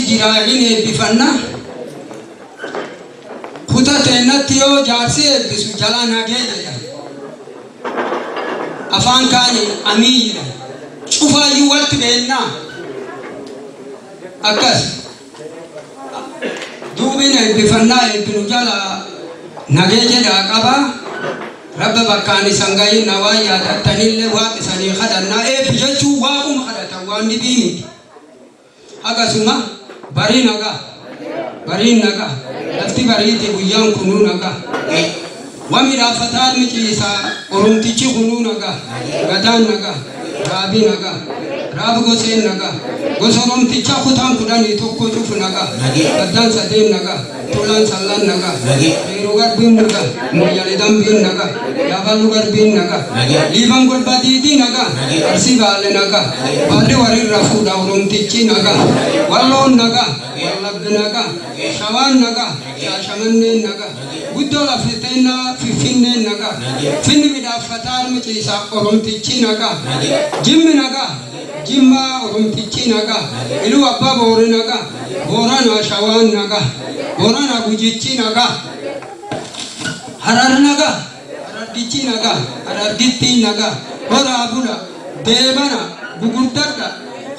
Jiraahin eebbifanna kutateenatti yoo jaarsi eebbisu jala nagee jedha afaan kaani amiira cufaayyuu walti beennaa akkas duubin eebbifannaa eebbinu jala nagee jedhaa qabaa rabba bakkaan isan gahin nawaa yaadattanillee waaqisanii kadhannaa eebbi jechuu waaquma kadhatan waan dhibii miti akkasuma bari naga lafti bariiti guyyaan kunuu naga wami raafataan miciisa oromtichi kunuu naga gadaan naga raabii naga raab goseen naga gosa oromticha kutaan kudhanii tokko cufu naga gaddaan sadeen naga tulaan sallaan naga heeruu garbiin naga moyyale dambiin naga yaaballu garbiin naga liiban golbadiitii naga arsii baale naga baalli warirra fuudha oromtichi naga walloon naga wallaggi naga shawaan naga shaashamanneen naga guddoo lafiteenna fifinneen naga finni midhaafataan miciisa oromtichi naga jimmi naga jimma oromtichi naga ilu abbaa boori naga boorana shawaan naga boorana gujichi naga harar naga harardichi naga hararditti naga horaa bula deebana gugurdadha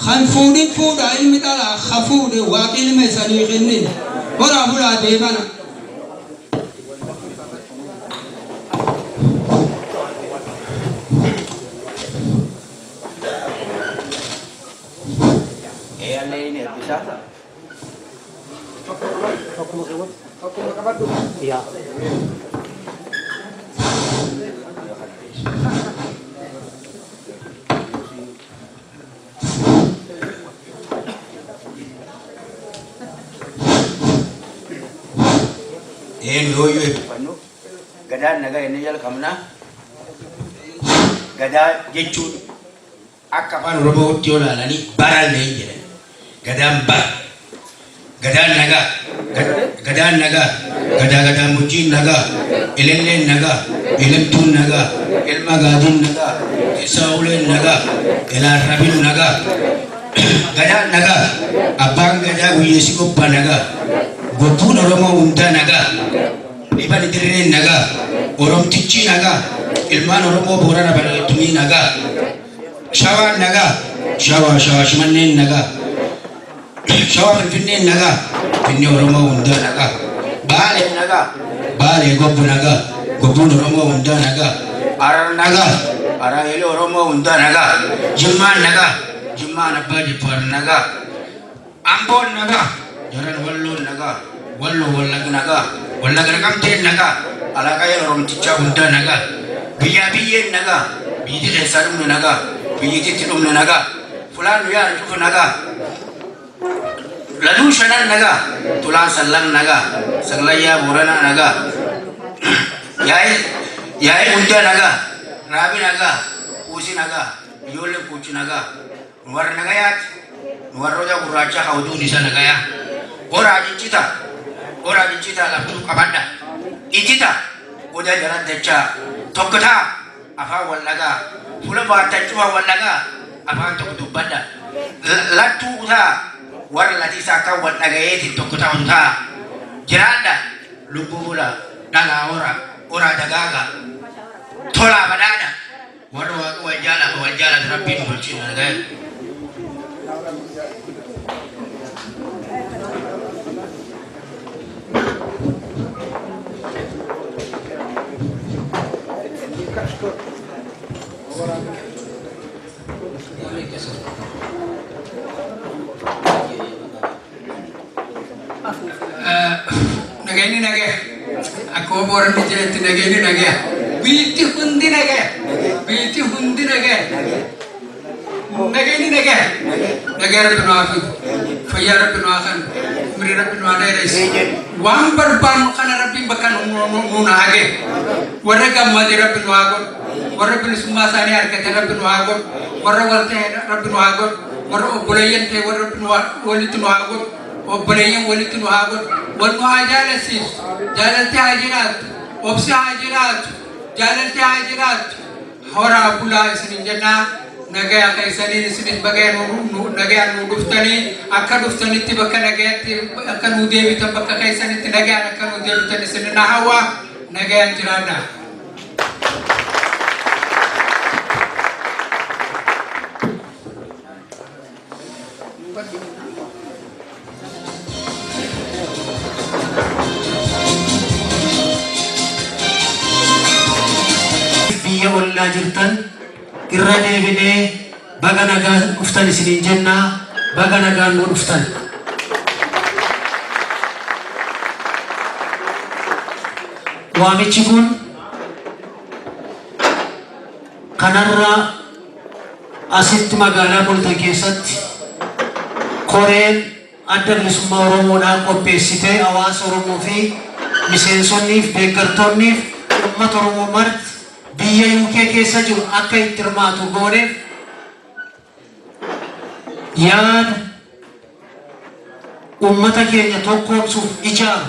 kan fuudhin fuudha ilmi dhala hafuudhe waaqi ilma isanii kennin horaa bulaa deebana Ya. Gadaan nagaa inni jala kamna gadaa jechuun akka afaan Oromootti yoo ilaalanii barallee jedhan gadaan bara gadaan nagaa gadaa mujjiin nagaa ililleen nagaa ililtuun nagaa ilma gaadiin nagaa isaa'uleen nagaa ilaarrabiin nagaa gadaan nagaa abbaan gadaa guyyeessi qophaa nagaa gobbuun Oromoo hundaa nagaa Iban idirreen nagaa oromtichi nagaa ilmaan Oromoo boorana bareeddumii nagaa shawaan nagaa shawaa shimanneen nagaa shawaa finfinneen nagaa finni Oromoo hundaa nagaa baalee nagaa baalee gobbu nagaa gobbuun Oromoo hundaa nagaa arar nagaa araayeli Oromoo hundaa nagaa jimmaan nagaa jimmaan abbaa jibbaar nagaa amboon nagaa jaran walloon nagaa walloo wallagga nagaa wallagga naqamteen nagaa alaaqaa oromtichaa hundaa nagaa biyyaa biyyeen nagaa biyyi keessaa dhumne nagaa biyyittitti dhumne nagaa fulaan nu yaara cufu nagaa laluu shanan nagaa tulaan sallan nagaa saglayyaa booranaa nagaa yaa'ii hundaa nagaa raabi nagaa kuusi nagaa ijoolleen kuuchi nagaa nu warra nagayaati nu warra hojaa gurraachaa hawduun isa nagayaa horaa jincita laftuu qabadha itita oda jaran dachaa tokkotaa afaan wallagaa fuula baatachuu wallagaa afaan tokko dubbadha lattuu utaa warra latiisaa kan wallagayeetiin tokkotaa utaa jiraadha lubbuu bula dhalaa horaa dagaaga tolaa badhaadha warra waaqa wajjaalatu rabbiin bulchiin nagaya Nagayni nagaya aku boran dijelati nagayni nagaya biti hundi nagaya nagayni nagaya nagara tunafi fayara tunakan mira tunada res wang berban kana rabbi bakan munage waraga madira tunagon warabin sumasani arkata rabbi tunagon warawalte rabbi tunagon warabulayen te warabin wali tunagon وبليهم ولكن وهاجر والمهاجرة سيس جالت هاجرات وبس هاجرات جالتي عاجرات هورا بولا سنين جنا نجاي كيسانين سنين بجاي نجاي نودفتني أكن دفتني تبقى نجاي أكن ودي بتبقى كيسانين نجاي أكن ودي بتني سنين نهوا نجاي جرانا biyya ollaa jirtan irra deebinee baga nagaan dhuftan isiniin jennaa baga nagaan nu dhuftan. Waamichi kun kanarra asitti magaalaa Boltan keessatti koreen adda bilisummaa Oromoodhaan qopheessitee hawaasa Oromoo fi miseensonniif deeggartoonniif uummata Oromoo marti biyya UK keessa jiru akka itti hirmaatu gooneef yaada uummata keenya tokkoomsuuf ijaaru.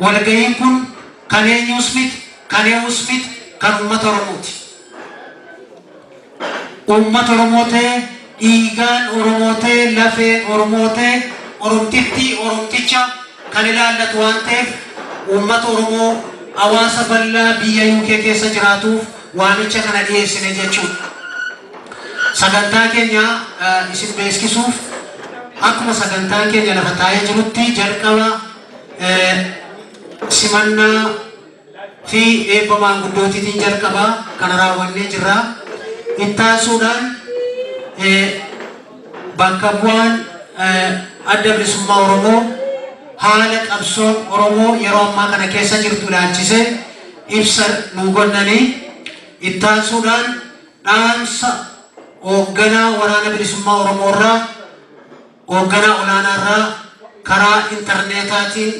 Walga'iin kun kan eenyuus miti, kan eenyuus miti, kan uummata Oromooti. Uummata Oromoo ta'ee dhiigaan Oromoo ta'ee lafeen Oromoo ta'ee Oromtittii Oromticha kan ilaallatu waan ta'eef uummata Oromoo hawaasa bal'aa biyya UK keessa jiraatuuf waamicha kana dhiyeessine jechuudha. Sagantaa keenya isin beeksisuuf akkuma sagantaa keenya lafa taa'ee jirutti jalqaba simannaa fi eebba maanguddootiitiin jalqaba kana raawwannee jirra. Itti aansuudhaan bakka bu'aan adda bilisummaa Oromoo haala qabsoon Oromoo yeroo ammaa kana keessa jirtu ilaalchisee ibsa nu kennanii itti aansuudhaan dhaamsa hoogganaa waraana bilisummaa Oromoo irraa hoogganaa olaanaa irraa karaa intarneetaatiin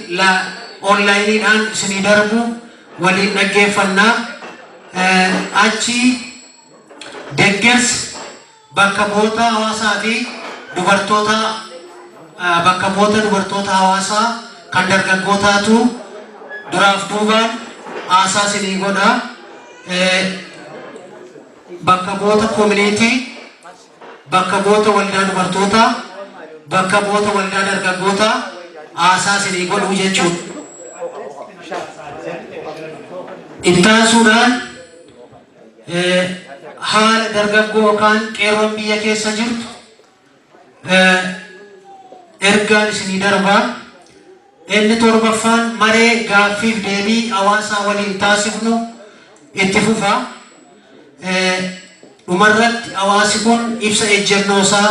onlaayiniidhaan isinii darbu waliin dhaggeeffannaa. Achi deeggarsi bakka bu'oota hawaasaa fi dubartoota bakka bu'oota dubartoota hawaasaa kan dargaggootaatu duraaf duubaan haasaa isinii godha. Bakka bu'oota koominiitii, bakka bu'oota waldaa dubartootaa, bakka bu'oota waldaa dargaggootaa haasaa isinii godhu jechuudha. Itti aansuudhaan haala dargaggoo yookaan qeerroon biyya keessa jirtu ergaan isinii darbaa. Inni torbaffaan maree gaaffiif deebii hawaasaa waliin taasifnu itti fufa. Dhumarratti hawaasi kun ibsa ejjennoosaa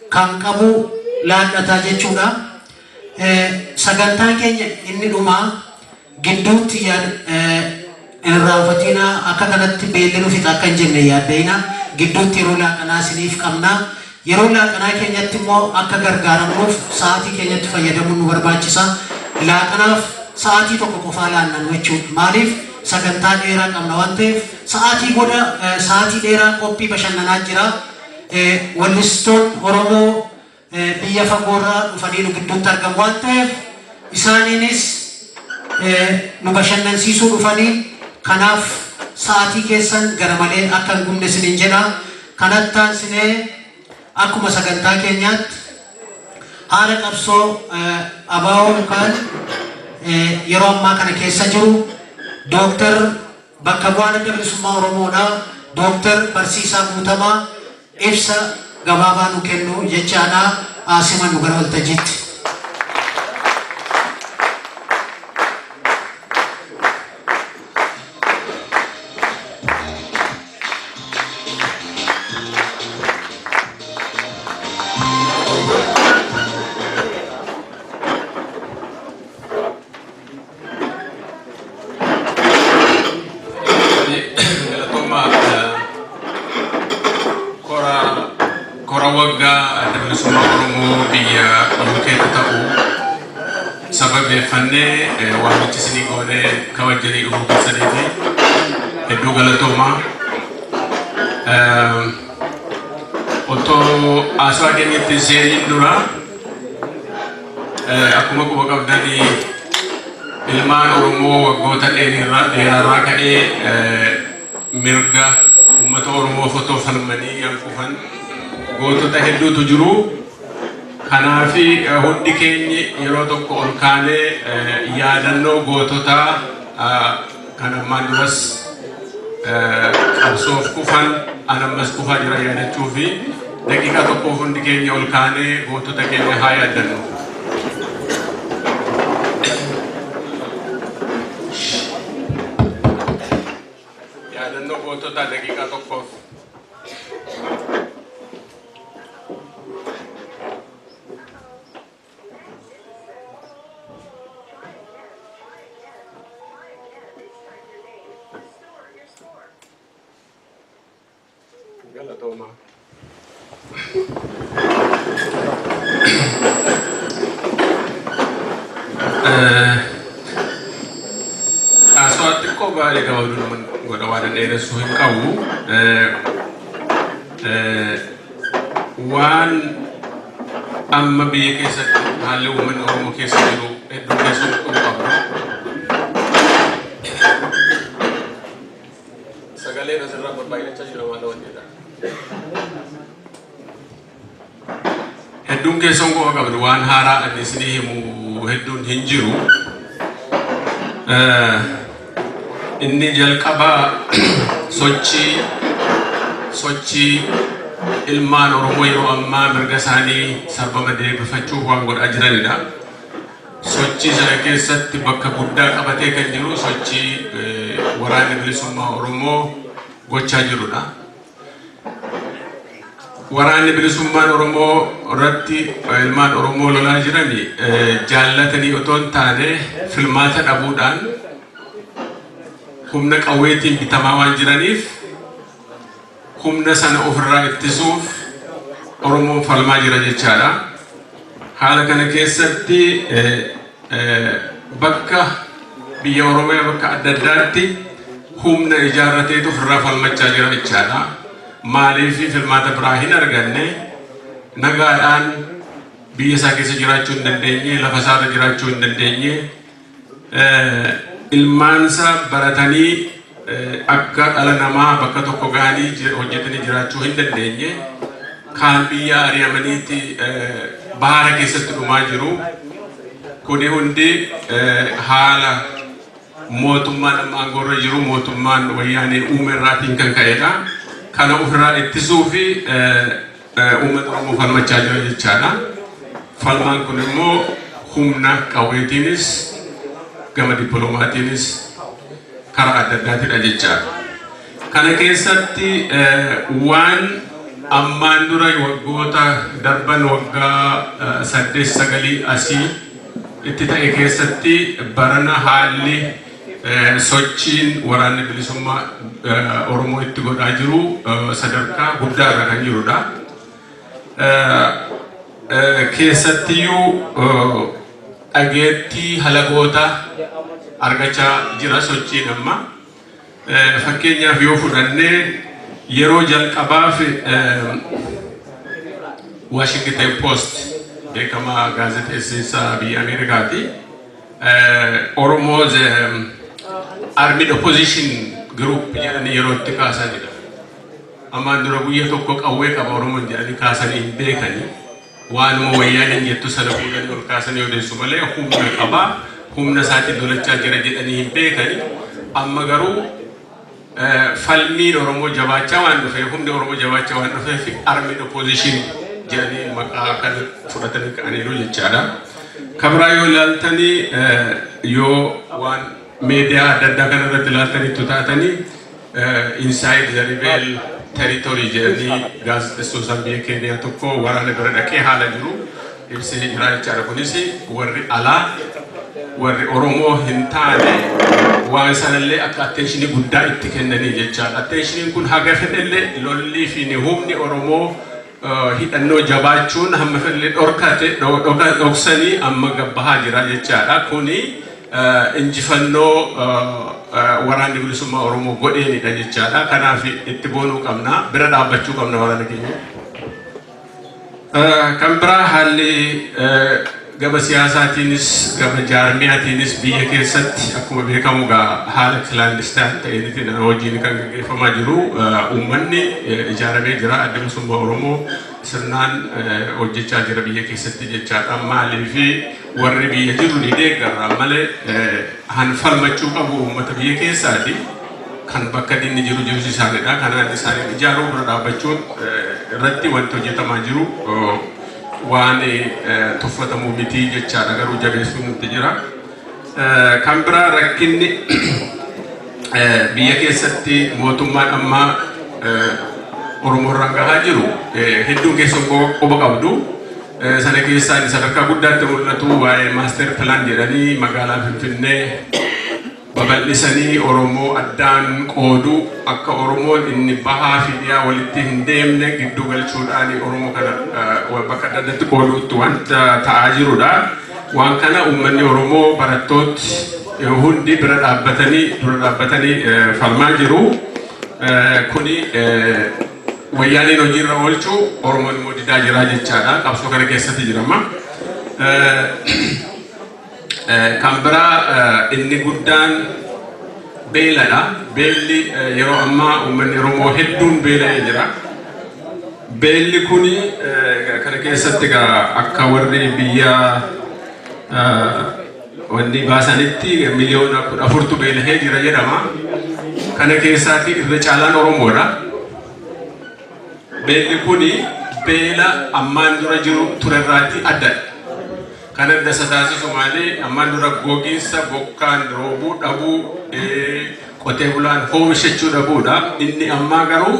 kan qabu laadhataa jechuudha. Sagantaan keenya inni dhumaa gidduutti irraanfatina akka kanatti beelli nuuf akka hin jenne yaaddayina gidduutti yeroo laaqanaa isiniif qabna. Yeroo laaqanaa keenyatti immoo akka gargaaramnuuf sa'aatii keenyatti fayyadamuun nu barbaachisa. Laaqanaaf sa'aatii tokko qofaa laannanu jechuudha. Maaliif sagantaa dheeraa qabna waan ta'eef sa'aatii booda sa'aatii dheeraa qophii bashannanaa jira. Wallistoon Oromoo biyya fagoorraa dhufanii nu gidduutti argamu waan ta'eef isaaniinis nu bashannansiisuu dhufanii kanaaf sa'aatii keessan gara malee akka hin gubne isiniin jedha. Kanatti aansinee akkuma sagantaa keenyaatti haala qabsoo abaa'oo yookaan yeroo ammaa kana keessa jiru Dooktar bakka bu'aan adda bilisummaa Oromoodhaa Dooktar Barsiisaa Guutamaa ibsa gabaabaa nu kennu jechaadha. Asiman nu gara waltajjiitti. waamichi isinii goone kabajanii dhufuu keessaniifi hedduu galatoomaa. Otoo haasawaa keenyatti seeniin dura akkuma quba qabdanii ilmaan Oromoo waggoota dheeraarraa ka'ee mirga uummata Oromoo fotoo falmanii hanqufan gootota hedduutu jiru. Kanaafi hundi keenya yeroo tokko ol kaanee yaadannoo gootota kan ammaan duras qabsoof kufan anammas kufaa jira yaadachuu fi daqiiqaa tokkoof hundi keenya ol kaanee gootota keenya haa yaadannu. Yaadannoo gootota daqiiqaa tokkoof. Galatoma. Aswaat ko ba ikaw naman wala na dheeressu hin qabu. Waan amma biyya keessatti haalli uummanni Oromoo keessa jiru hedduu keessatti qabu. Sagalee asirraa barbaadachaa jira waan ta'eedha. Hedduun keessan qofa qabdu waan haaraa ani isinii himu hedduun hin jiru. Inni jalqabaa sochii ilmaan Oromoo yeroo ammaa mirga isaanii sarbama deebifachuuf waan godhaa jiranidha. Sochii sana keessatti bakka guddaa qabatee kan jiru sochii waraanni bilisummaa Oromoo gochaa jirudha. Waraanni bilisummaan Oromoo irratti ilmaan Oromoo lolaa jirani jaallatanii otoo hin taane filmaata dhabuudhaan humna qawweetiin bitamaa waan jiraniif humna sana ofirraa ittisuuf Oromoon falmaa jira jechaadha. Haala kana keessatti bakka biyya Oromoo bakka adda addaatti humna ijaarrateetu ofirraa falmachaa jira jechaadha. Maaliif filmaata biraa hin arganne nagaadhaan biyya isaa keessa jiraachuu hin dandeenye, lafa isaarra jiraachuu hin dandeenye, ilmaansa baratanii akka dhala namaa bakka tokko gahanii hojjetanii jiraachuu hin dandeenye, kaan biyya ari'amaniitti bahara keessatti dhumaa jiru. Kuni hundi haala mootummaan amma aangoorra jiru mootummaan wayyaanee uume irraatiin kan ka'edha. Kana ofirraa ittisuu fi uummata Oromoo falmachaa jira jechaadha. Falmaan kun immoo humna qawweetiinis gama dippiloomaatiinis karaa adda addaatidha jechaadha. Kana keessatti waan ammaan dura waggoota darban waggaa 8-9 asii itti ta'e keessatti barana haalli sochiin waraanni bilisummaa Oromoo itti godhaa jiru sadarkaa guddaarra kan jirudha. Keessattiyyuu dhageettii halagoota argachaa jira sochiin amma. Fakkeenyaaf yoo fudhannee yeroo jalqabaaf Washington Post beekamaa gaazexeessaa biyya Ameerikaati. Oromo's armed opposition group jedhanii yeroo itti kaasanidha. Ammaan dura guyya tokko qawwee qaba Oromoon jedhanii kaasanii hin beekani. Waanuma wayyaaniin jettu sana fuudhanii ol kaasanii odeessu malee humna qaba, humna isaatiin lolachaa jira jedhanii hin beekani. Amma garuu falmiin Oromoo jabaachaa waan dhufeef, humni Oromoo jabaachaa waan dhufeef armed opposition jedhanii maqaa kan fudhatanii ka'aniiru jechaadha. Kabraa yoo ilaaltanii yoo waan meediyaa adda addaa kanarratti ilaaltaniitu taatanii inside the rebel territory jedhanii gaazexeessaan biyya Keeniyaa tokko waraana bira dhaqee haala jiru ibsee jira jechaadha. Kunis warri alaa warri Oromoo hin taane waan sanallee akka attentionii guddaa itti kennanii jechaadha. Attentioniin kun haga fedhellee lollii fi humni Oromoo hidhannoo jabaachuun hamma fedhellee dhoksanii amma gabbahaa jira jechaadha. Kuni injifannoo waraanni bilisummaa Oromoo godheenidha jechaadha. Kanaaf itti boonuu qabna, bira dhaabbachuu qabna waraana keenya. Kan biraa haalli gaba siyaasatiinis gaba jaarmiyaatiinis biyya keessatti akkuma beekamu haala kilaandistaan ta'een hojiin kan gaggeeffamaa jiru uummanni ijaaramee jira adda bilisummaa Oromoo sirnaan hojjechaa jira biyya keessatti jechaadha maaliif warri biyya jiru ni deeggarra malee hanfalmachuu qabu uummata biyya keessaati kan bakka dinni jiru isaanidha kanaan isaanii ijaaruu bira dhaabbachuun irratti wanti hojjetamaa jiru waan tuffatamuu miti jechaadha garuu jabeessuun nutti jira. Kan biraa rakkinni biyya keessatti mootummaan ammaa Oromoorraan gahaa jiru hedduun keessan quba qabdu. Sana keessaa sadarkaa guddaatti mul'atu waa'ee maaster pilaan jedhanii magaalaa Finfinnee babal'isanii Oromoo addaan qoodu akka Oromoon inni bahaa fi dhiyaa walitti hin deemne giddu galchuudhaan Oromoo kana bakka adda addaatti qooduutti wanta ta'aa jirudha. Waan kana uummanni Oromoo barattooti hundi dura dhaabbatanii falmaa jiru. Kuni wayyaaniin hojiirra oolchuu Oromoon immoo didaa jira jechaadha. Qabsoo kana keessatti jirama. Kan biraa inni guddaan beeladha. Beelli yeroo ammaa uummanni Oromoo hedduun beela'ee jira. Beelli kuni kana keessatti akka warri biyya wanni baasanitti miliyoona 14 beela'ee jira jedhama. Kana keessaatti irra caalaan Oromoodha. Beelli kuni beela ammaan dura jiru turerraatti addadha. Kan adda isa taasisu maali ammaan dura gogiinsa bokkaan roobuu dhabuu qotee bulaan oomishachuu dhabuudha. Inni ammaa garuu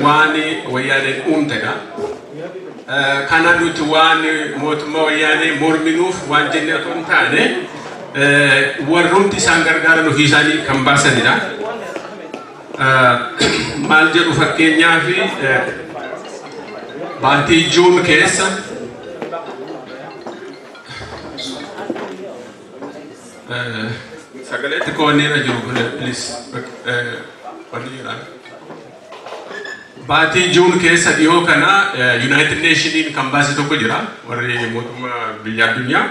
waan wayyaaneen uumtedha. Kana nuti waan mootummaa wayyaanee morminuuf waan jenne otoo hin taane warrumti isaan gargaaran ofii isaanii kan baasanidha. Maal jedhu fakkeenyaaf baatii Juun keessa sagaleetti koonneera jiru kun please wanni jedhaan baatii Juun keessa dhiyoo kana United Nationiin kan baase tokko jira warri mootummaa biyya addunyaa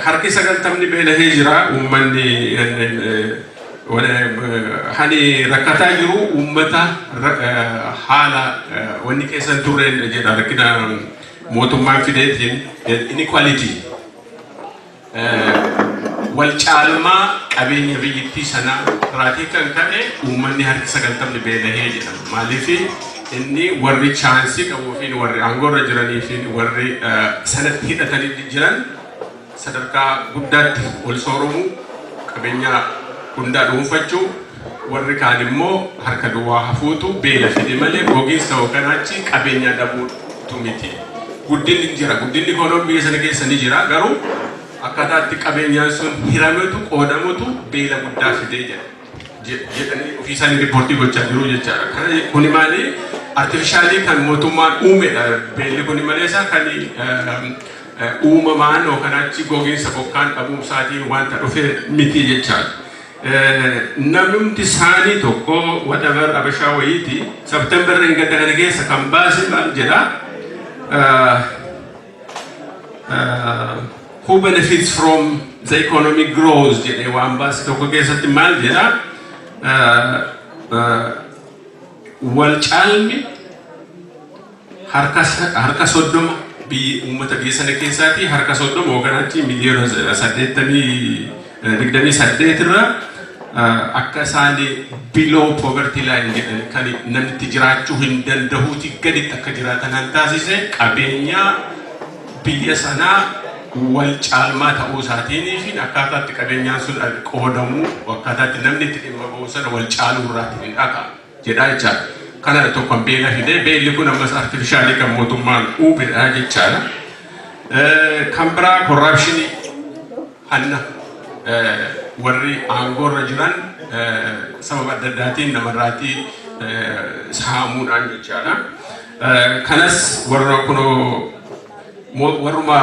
harki 90 beelahee jira uummanni hani rakkataa jiru uummata haala wanni keessan turreen jedha rakkina mootummaan fideetiin inequality wal caalmaa qabeenya biyyattii sanaa irraatii kan ka'e uummanni harki 90 beelahee jedhama. Maaliif inni warri chaansii qabuu fi warri aangoorra jiranii fi warri sanatti hidhatanii jiran sadarkaa guddaatti ol sooromuu qabeenya hundaa dhuunfachuu warri kaan immoo harka duwwaa hafuutu beela fide malee gogiinsa hoogganaachi qabeenya dhabuutu miti. Guddinni jira guddinni konoon biyya sana keessa ni jira garuu akkataatti qabeenyaan sun hirametu qoodamutu beela guddaa fidee jedhanii ofii isaanii riippoortii gochaa jiru jechaadha. Kana kuni maali artifishaalii kan mootummaan uumedha beelli kuni maleessa kan uumamaan yookaan achi gogiinsa bokkaan dhabuumsaatiin wanta dhufe miti jechaadha. Namni isaanii tokko whatever abashaa wayiiti September ingata kana keessa kan baase maal jedha who benefits from the economic growth jedhee waan baase tokko keessatti maal jedha wal caalmi harka 30 uummata biyya sana keessaatti harka 30 hoogganaachi miliyoona 28 irra akka isaanii below poverty line jedhan kan namni jiraachuu hin danda'uuti gaditti akka jiraatan taasise qabeenya biyya sanaa wal caalmaa ta'uu isaatiin fi akkaataatti qabeenyaan sun qoodamuu akkaataatti namni itti dhimma ba'u sana wal caaluu irraatti hin dhaqa jedhaa jechaadha. Kana tokkoon beela fidee beelli kun ammas artifishaalii kan mootummaan uumedha jechaadha. Kan biraa korraapshinii hanna warri aangoorra jiran sababa adda addaatiin namarraatii saamuudhaan jechaadha. Kanas warruma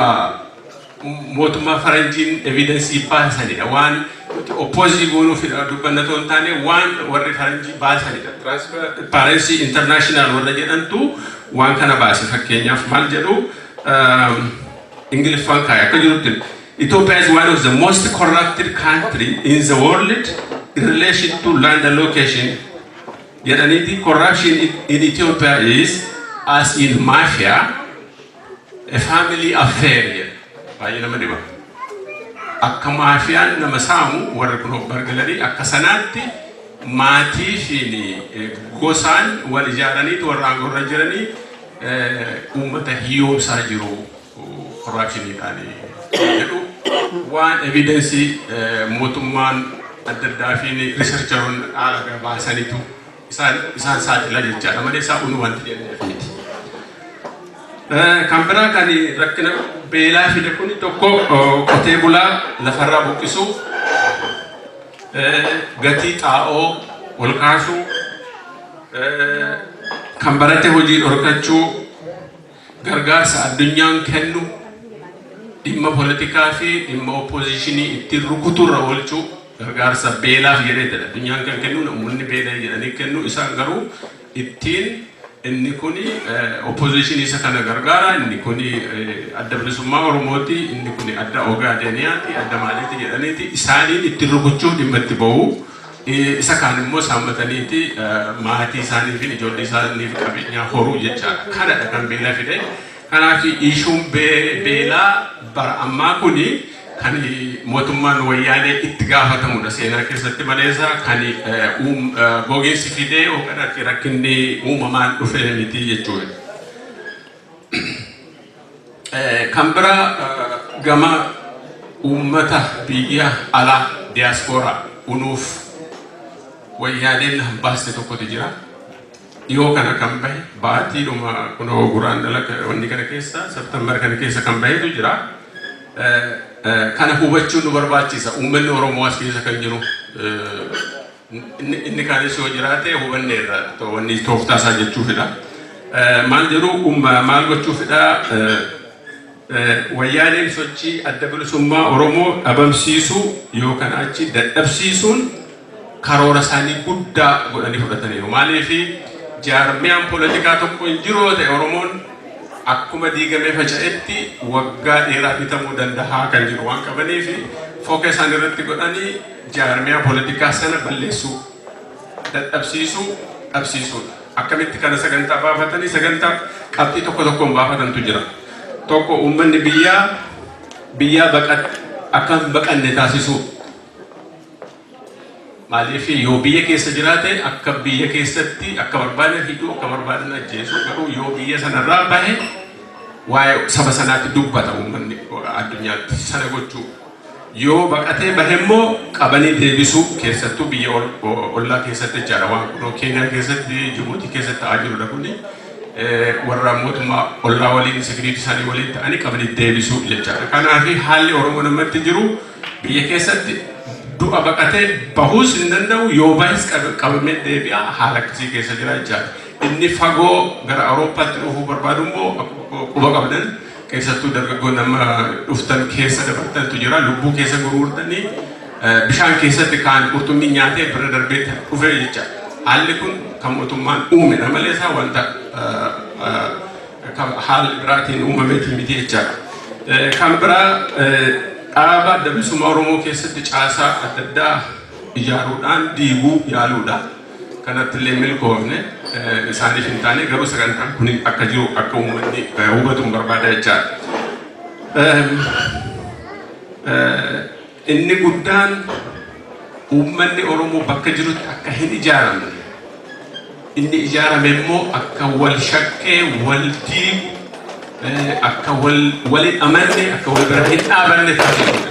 mootummaa faranjiin evidensii baasanidha waan opposii goonuuf dubbannatoo hin taane waan warri faranjii baasanidha. Transparency International warra jedhantu waan kana baase fakkeenyaaf maal jedhu Ingiliffaan kaaya akka jirutti Ethiopia is one of the most corrupted country in the world in relation to land allocation. Yet corruption in Ethiopia is, as in mafia, a family affair. Akka mafia nama saamu warra kun bargalanii akka sanaatti maatii fi gosaan wal ijaaraniitu warra aangorra jiranii uummata hiyyoomsaa jiru corruptioniidhaan jedhu waan evidensii mootummaan adda addaa fi researcheroon haala baasaniitu isaan saaxila jechaadha malee isaa unu wanti jedhameef miti. Kan biraa kan rakkina beelaa fide kun tokko qotee bulaa lafarraa buqqisuu, gatii xaa'oo ol kaasuu, kan barate hojii dhorkachuu, gargaarsa addunyaan kennu, dhimma poolitikaa fi dhimma oppoziishinii ittiin rukuturra oolchuu, gargaarsa beelaaf jedheetedha. Addunyaan kan kennu namoonni beelaa jedhanii kennu isaan garuu ittiin inni kuni oppositionii isa kana gargaara, inni kuni adda bilisummaa Oromooti, inni kuni adda Ogaadeniyaati, adda maaliiti jedhaniiti isaaniin itti rukuchuu dhimma itti bahu. Isa kaan immoo saammataniiti maatii isaanii fi ijoollee isaanii fi qabeenyaa horuu jechaadha. Kanadha kan beela fide. Kanaaf ishuun beelaa bara ammaa kuni kan mootummaan wayyaanee itti gaafatamudha seenaa keessatti maleessa kan gogiinsi fidee hoogganatti rakkinni uumamaan dhufee miti jechuudha. Kan biraa gama uummata biyya alaa diiyaaspooraa unuuf wayyaaneen hambaaste tokkotu jira. Dhiyoo kana kan bahe baatiidhuma kunoo guraandhala wanni kana keessa Septembar kana keessa kan bahetu jira. Kana hubachuun nu barbaachisa. Uummanni Oromoo as keessa kan jiru inni kaanis yoo jiraate hubanneerra wanni tooftaasaa jechuufidha. Maal jedhu maal gochuufidha wayyaaneen sochii adda bilisummaa Oromoo dhabamsiisuu yookaan achi dadhabsiisuun karoora isaanii guddaa godhanii fudhataniiru. Maaliif jaarmiyaan poolitikaa tokko hin jiru ta'e Oromoon akkuma diigamee faca'etti waggaa dheeraa bitamuu danda'a kan jiru waan qabaniif foka isaan irratti godhanii jaarmiyaa poolitikaa sana balleessuu, dadhabsiisuu, dhabsiisuudha. Akkamitti kana sagantaa baafatanii sagantaa qabxii tokko tokkoon baafatantu jira. Tokko uummanni biyyaa akka hin baqanne taasisuu. Maaliif yoo biyya keessa jiraate akka biyya keessatti akka barbaadan hidhuu akka barbaadan ajjeesuu garuu yoo biyya sanarraa bahe waa'ee saba sanaatti dubbata uummanni addunyaatti sana gochuu. Yoo baqatee bahe immoo qabanii deebisuu keessattuu biyya ollaa keessatti jechaadha waan kunoo Keenyaa keessatti Jibuutii keessatti ta'aa jirudha kuni warra mootummaa ollaa waliin sekiriitii isaanii waliin ta'anii qabanii deebisuu jechaadha. Kanaaf haalli Oromoo namatti jiru biyya keessatti du'a baqatee bahuus hin danda'u yoo bahis qabamee deebi'a haala akkasii keessa jira jechaadha. Inni fagoo gara Awurooppaatti dhufuu barbaadu immoo quba qabdan keessattuu dargaggoo nama dhuftan keessa dabartantu jira lubbuu keessa gurgurtanii bishaan keessatti kaan qurxummii nyaatee bira darbee dhufee jechaadha. Haalli kun kan mootummaan uumedha malee isaa wanta haala biraatiin uumameetiin miti jechaadha. Kan biraa dhaaba adda bilisummaa Oromoo keessatti caasaa adda addaa ijaaruudhaan diiguu yaaluudha. Kanatti illee milkoofne isaaniif hin taane garuu sagantaan kun akka jiru akka uummanni hubatu barbaada jechaadha. Inni guddaan uummanni Oromoo bakka jirutti akka hin ijaaramne. Inni ijaarame immoo akka wal shakkee wal diigu akka waliin amanne akka wal bira hin dhaabanne taasisudha.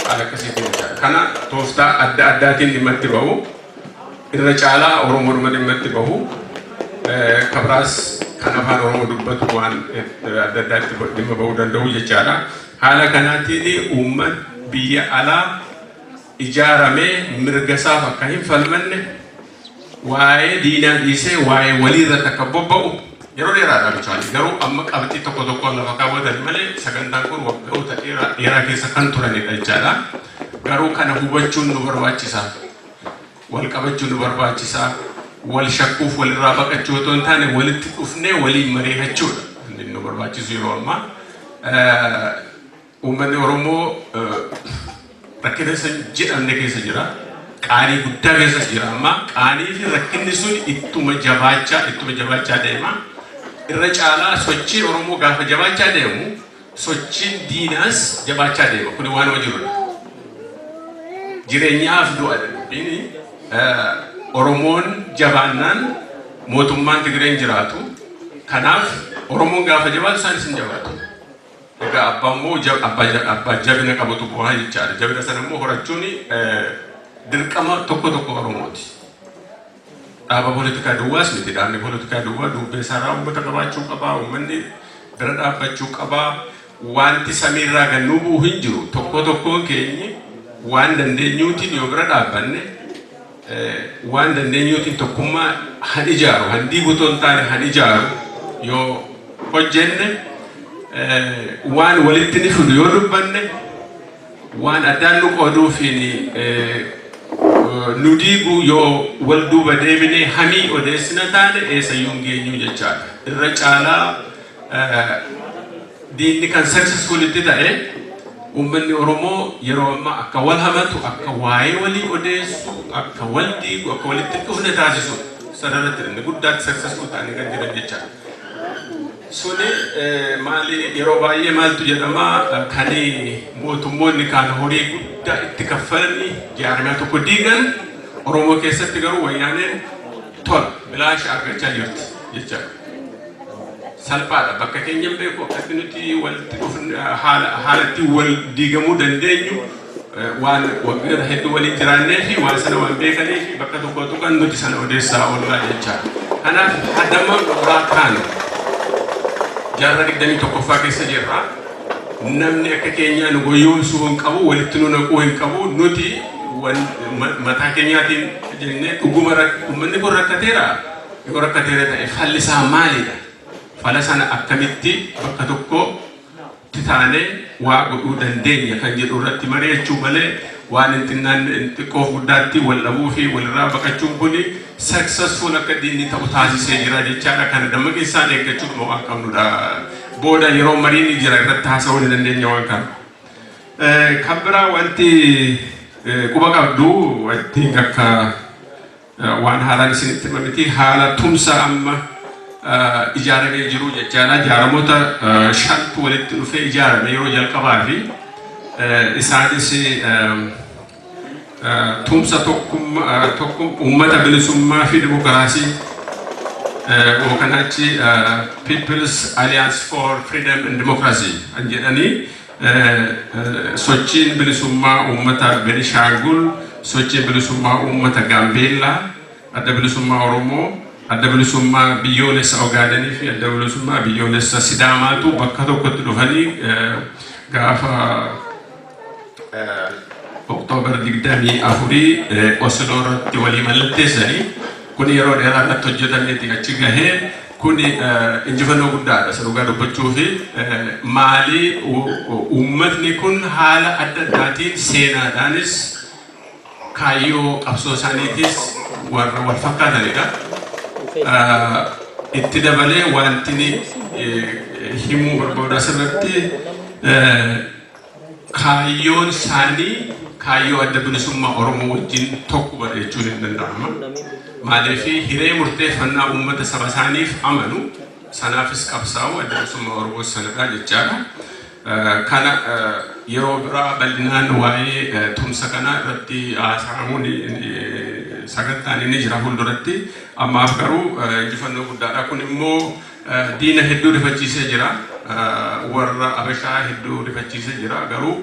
Haala akkasiitiin jechaadha. Kana tooftaa adda addaatiin dhimma itti bahu. Irra caalaa Oromoo dhimma itti bahu. Kabiraas kan afaan Oromoo dubbatu waan adda addaatti dhimma bahuu danda'u jechaadha. Haala kanaatiin uummanni biyya alaa ijaaramee mirga isaaf akka hin falmanne waa'ee diinaa dhiisee waa'ee walii irratti akka bobba'u yeroo dheeraadha jechuudha. Garuu amma qabxii tokko tokkoon lafa kaawwatan malee sagantaan kun waggoota dheeraa keessa kan turanidha jechaadha. Garuu kana hubachuun nu barbaachisa. Wal qabachuun nu barbaachisa. Wal shakkuuf walirraa baqachuu otoo hin taane walitti dhufnee waliin mari'achuudha. Inni nu barbaachisu yeroo ammaa. uummanni Oromoo rakkina san jedhamne keessa jira. Qaanii guddaa keessa jira amma qaanii fi rakkinni sun ittuma jabaachaa deema. Irra caalaa sochiin Oromoo gaafa jabaachaa deemu sochiin diinaas jabaachaa deema. Kun waan wajjirudha. Jireenyaaf du'a Oromoon jabaannaan mootummaan Tigreen jiraatu. Kanaaf Oromoon gaafa jabaatu isaanis hin jabaatu. Egaa abbaa immoo abbaa jabina qabatu bu'aa jechaadha. Jabina sana immoo horachuun dirqama tokko Oromooti. Dhaaba poolitikaa duwwaas miti. Dhaabni poolitikaa duwwaa dubbee isaarraa uummata qabaachuu qabaa. Uummanni bira dhaabbachuu qabaa. Wanti samiirraa gannuu bu'u hin jiru. Tokkoon keenya waan dandeenyuutiin yoo bira dhaabbanne waan dandeenyuutiin tokkummaa han ijaaru. Han diigutoo hin taane han ijaaru yoo hojjenne waan walitti ni fidu yoo dubbanne waan addaan nu qooduufiin nu diigu yoo wal duuba deebinee hamii odeessina taane eessayyuu hin geenyu jechaadha. Irra caalaa diinni kan successfulitti ta'e uummanni Oromoo yeroo ammaa akka wal hamatu, akka waa'ee walii odeessu, akka wal diigu, akka walitti dhufne taasisu sadarratti inni guddaatti successful ta'anii kan jiran jechaadha. Suni maali yeroo baay'ee maaltu jedhama kan mootummoonni kaan horii guddaa itti kaffalanii jaarmiyaa tokko diigan Oromoo keessatti garuu wayyaaneen tola bilaasha argachaa jirti jechaadha. Salphaadha bakka keenya beeku akkatti nuti walitti dhufne haalatti wal diigamuu dandeenyu waan waggoota hedduu waliin jiraannee fi waan sana waan beekanii fi bakka tokko kan nuti sana odeessaa oolaa jechaadha. Kanaaf haddamma dhuraa kaanu jaarraa 21ffaa keessa jirra. Namni akka keenyaa nu goyoomsuu hin qabu, walitti nu naquu hin qabu. Nuti mataa keenyaatiin jennee dhuguma uummanni kun rakkateera. Yoo rakkateera ta'e falli isaa maalidha? Fala sana akkamitti bakka tokkotti taanee waa godhuu dandeenya kan jedhu irratti mari'achuu malee waan xiqqoof guddaatti wal dhabuu fi walirraa baqachuun kun successful akka diinni ta'u taasisee jira jechaadha. Kana dammaqeessaan eeggachuuf waan qabnudha. Booda yeroo mariin jira irratti haasa'uu ni dandeenya waan kana. Kan biraa wanti quba qabdu wanti akka waan haalaan isinitti himamiti haala tumsa amma ijaaramee jiru jechaadha. Ijaaramoota shantu walitti dhufee ijaarame yeroo jalqabaa fi isaanis tumsa uummata bilisummaa fi dimokiraasii yookaan achi People's Alliance for Freedom and Democracy kan jedhanii sochiin bilisummaa uummata Benishaangul, sochiin bilisummaa uummata Gaambeellaa, adda bilisummaa Oromoo, adda bilisummaa biyyoolessa Ogaadanii fi adda bilisummaa biyyoolessa Sidaamaatu bakka tokkotti dhufanii gaafa Oktoobar 24 Osloo irratti walii mallatteessanii kun yeroo dheeraa irratti hojjetameeti achi gahee kun injifannoo guddaadha sadarkaa dubbachuu fi maali uummatni kun haala adda addaatiin seenaadhaanis kaayyoo qabsoo isaaniitis warra wal fakkaatanidha. Itti dabalee wanti himuu barbaadu asirratti kaayyoon isaanii kaayyoo adda bilisummaa Oromoo wajjin tokko bareechuun hin danda'ama. Maaliif hiree murteeffannaa uummata saba isaaniif amanu sanaafis qabsaa'u adda bilisummaa Oromoo sanadhaa jechaadha. Kana yeroo biraa bal'inaan waa'ee tumsa kana irratti haasa'amuun sagantaan inni jira fuulduratti. Ammaaf garuu injifannoo guddaadha. Kun immoo diina hedduu rifachiisee jira. Warra Abashaa hedduu rifachiisee jira garuu